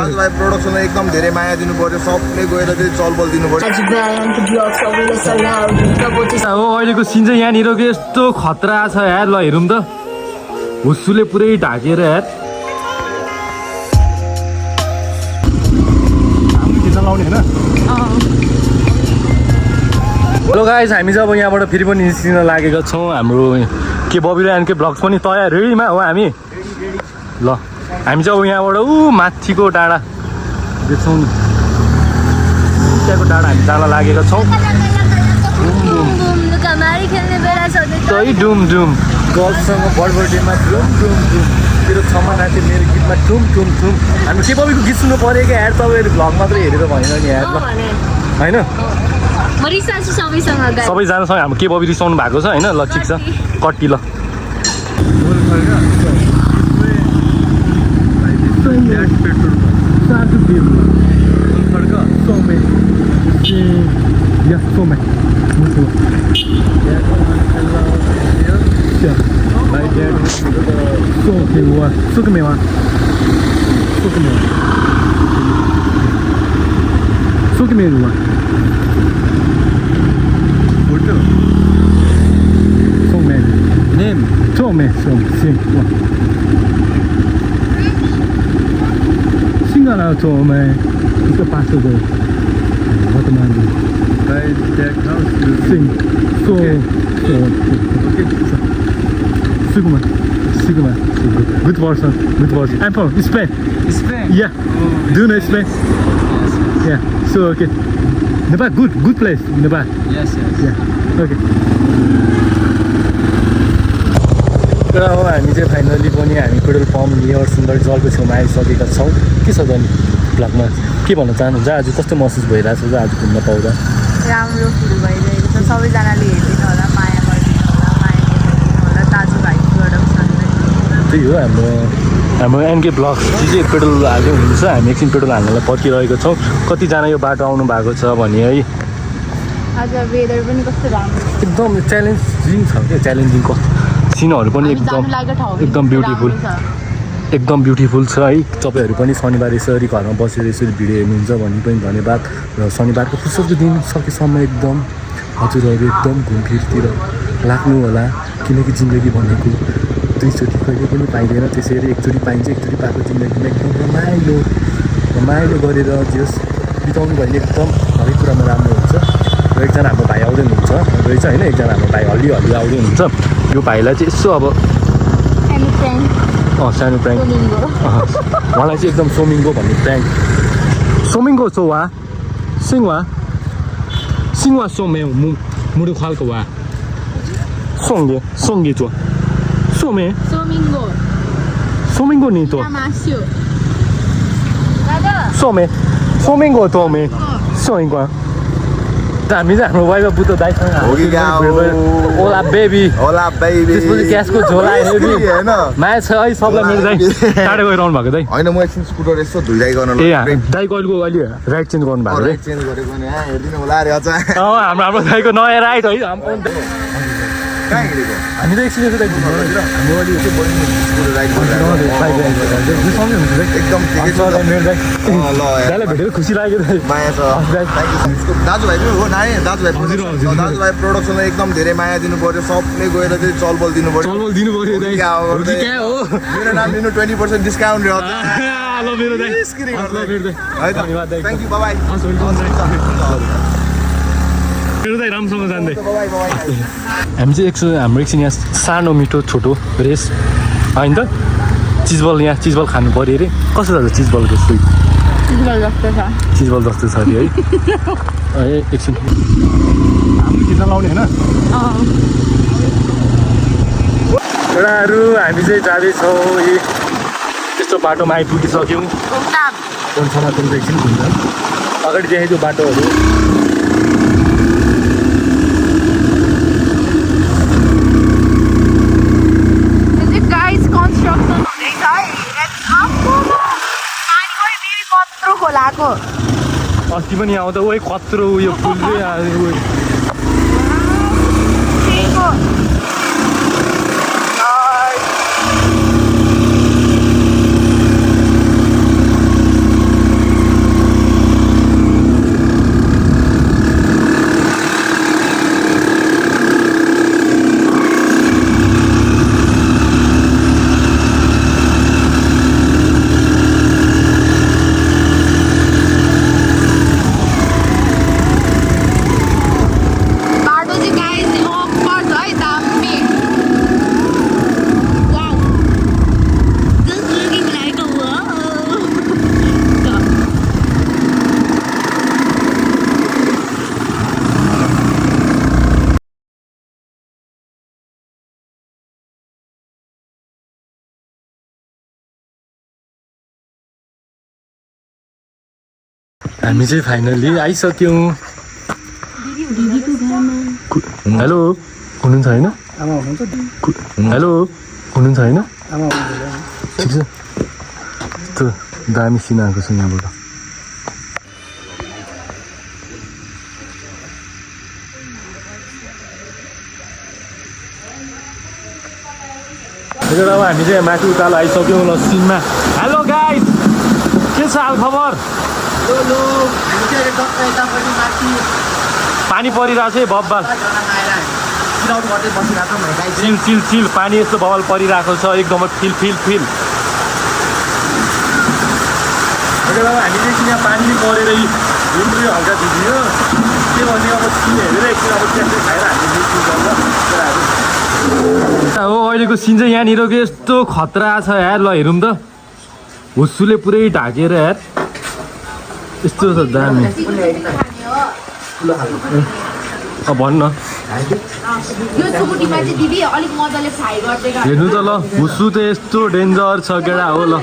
दाजुभाइ प्रोडक्सनलाई एकदम धेरै माया दिनु पर्यो, सबले गएर चाहिँ चलबल दिनु पर्यो। अहिलेको सिन चाहिँ यहाँनिरको यस्तो खतरा छ यार। ल हेरौँ त, हुस्सुले पुरै ढाकेर यार। लाउने होइन। हेलो गाइस, हामी चाहिँ अब यहाँबाट फेरि पनि निस्किन लागेका छौँ। हाम्रो के बबी र एनके ब्लग्स पनि तयार रेडीमा हो हामी। ल हामी चाहिँ अब यहाँबाट माथिको डाँडा देख्छौँ नि, त्यहाँको डाँडा हामी जान लागेका छौँ। डुम डुम गर्ल्ससँग बर्थडेमा डुम डुम डुम, तेरो छमा नाच्यो मेरो गीतमा ठुम ठुम ठुम। हामी के बबीको गीत सुन्नु पऱ्यो क्या यार, तपाईँहरू भ्लग मात्रै हेरेर भएन नि यार। ल होइन, सबैजनासँग हाम्रो के बबी रिसाउनु भएको छ होइन। ल ठिक छ, कट्टी ल। Singara Tome, it's a pastor. What am I doing? Sing. So, okay. Sigma. Good person. I'm from Spain. Spain? Yeah. Do you know Spain? Yeah. So, okay. Nepal, good place. Nepal. Yes. Yeah. Okay. तर अब हामी चाहिँ finally पनि हामी petrol pump near सुन्दर जलको छेउमा आइसकेका छौँ। के छ त नि भ्लगमा के भन्न चाहनुहुन्छ? आज कस्तो महसुस भइरहेको छ आज घुम्न पाउँदा? राम्रो फिल भइरहेको छ। सबैजनाले हेरिदिनु होला, माया गरिदिनु होला, माया गरिदिनु होला। दाजुभाइबाट त्यही हो हाम्रो एनके ब्लग्स चाहिँ पेट्रोल हाल्दै हुनुहुन्छ। हामी एकछिन पेट्रोल हाल्नलाई पर्खिरहेको छौँ। कतिजना यो बाटो आउनु भएको छ भने है। आज वेदर पनि कस्तो राम्रो छ, एकदम च्यालेन्जिङ छ क्या। च्यालेन्जिङ सिनहरू पनि एकदम ब्युटिफुल छ है। तपाईँहरू पनि शनिबार यसरी घरमा बसेर यसरी भिडियो हेर्नुहुन्छ भने पनि धन्यवाद। र शनिबारको फुर्सदको दिन सकेसम्म एकदम हजुरहरू एकदम घुमफिरतिर लाग्नु होला, किनकि जिन्दगी भनेको दुईचोटि कहिले पनि पाइँदैन। त्यसरी एकचोटि पाइन्छ, एकचोटि पाएको जिन्दगीमा एकदम रमाइलो गरेर जस बिताउनु भयो भने एकदम हरेक कुरामा राम्रो हुन्छ। र एकजना हाम्रो भाइ आउँदै हुनुहुन्छ रहेछ होइन, एकजना हाम्रो भाइ हल्ली आउँदै हुनुहुन्छ। यो भाइलाई चाहिँ यसो अब सानो प्र्याङ्क उहाँलाई चाहिँ एकदम सोमिङ्गो भन्ने प्र्याङ्क। सोमिङ्गो छ वा सिङवा सोमे मुडु खालको वा सोङ्गे छ सोमिङ्गो नि त सोमिङ्गो तोमे सोइङ्गो। हामी चाहिँ हाम्रो वाइफ बुद्ध दाइसँग ओला बेबी त्यसपछि क्यासको झोला हेबी माया छ है सबलाई। मेरो दाइ टाढो गइरहनु भएको दाइ होइन, म एकछिन स्कुटर यसो धुइराइ गर्न दाइको अहिले राइट चेन्ज गर्नु भएको है। चेन्ज गरेको नि हेर्दिनु होला अरे अझ हाम्रो दाइको नयाँ राइट है। कहाँ हिँडेको हामी त एकछिन दाइ घुम्नु हाम्रो अलि स्कुटर राइड एकदम ठिकै छ। दाइलाई भेटेर खुसी लाग्यो माया छ। दाजुभाइ पनि हो नाइ, दाजुभाइ प्रोडक्सनलाई एकदम धेरै माया दिनु पर्यो, सबले गएर चाहिँ चलबल दिनु पर्यो। मेरो नाम लिनु 20% डिस्काउन्ट है त। Thank you, bye. राम्रोसँग जान्दै हामी चाहिँ हाम्रो एकछिन यहाँ सानो मिठो छोटो रेस होइन त। चिजबल खानु पऱ्यो अरे। कस्तो छ चिजबलको स्विट? चिजबल जस्तो छ अरे है। एकछिन किन लाउने होइन छोराहरू, हामी चाहिँ जाँदैछौँ। त्यस्तो बाटोमा आइपुगिसक्यौँ। एकछिन घुम्दा अगाडि देखेको बाटोहरू अस्ति पनि आउँदा उयो खत्रो उयो फुल्दै हामी चाहिँ फाइनल्ली आइसक्यौँ। हेलो हुनुहुन्छ होइन? हेलो हुनुहुन्छ होइन? ठिक छ त्यो दामी सिन आएको छ यहाँबाट। अब हामी चाहिँ माथि उकालो आइसक्यौँ ल सिनमा। हेलो गाइस, के छ हाल खबर? पानी परिरहेको छ है बब्बाल, चिल चिल चिल पानी यस्तो बवाल परिरहेको छ एकदमै फिल फिल फिल। हामी चाहिँ यहाँ पानी परेर हिँड्नु हल्का भिजियो के भने अब सिन हेरेर एकछिन अब ट्याक्कै खाएर हामी हो। अहिलेको सिन चाहिँ यहाँनिर यस्तो खतरा छ यार। ल हेरौँ त, हुस्सुले पुरै ढाकेर यार यस्तो छ दामी। भन्न हेर्नु त ल, हुस्सु त यस्तो डेन्जर छ केटा हो। ल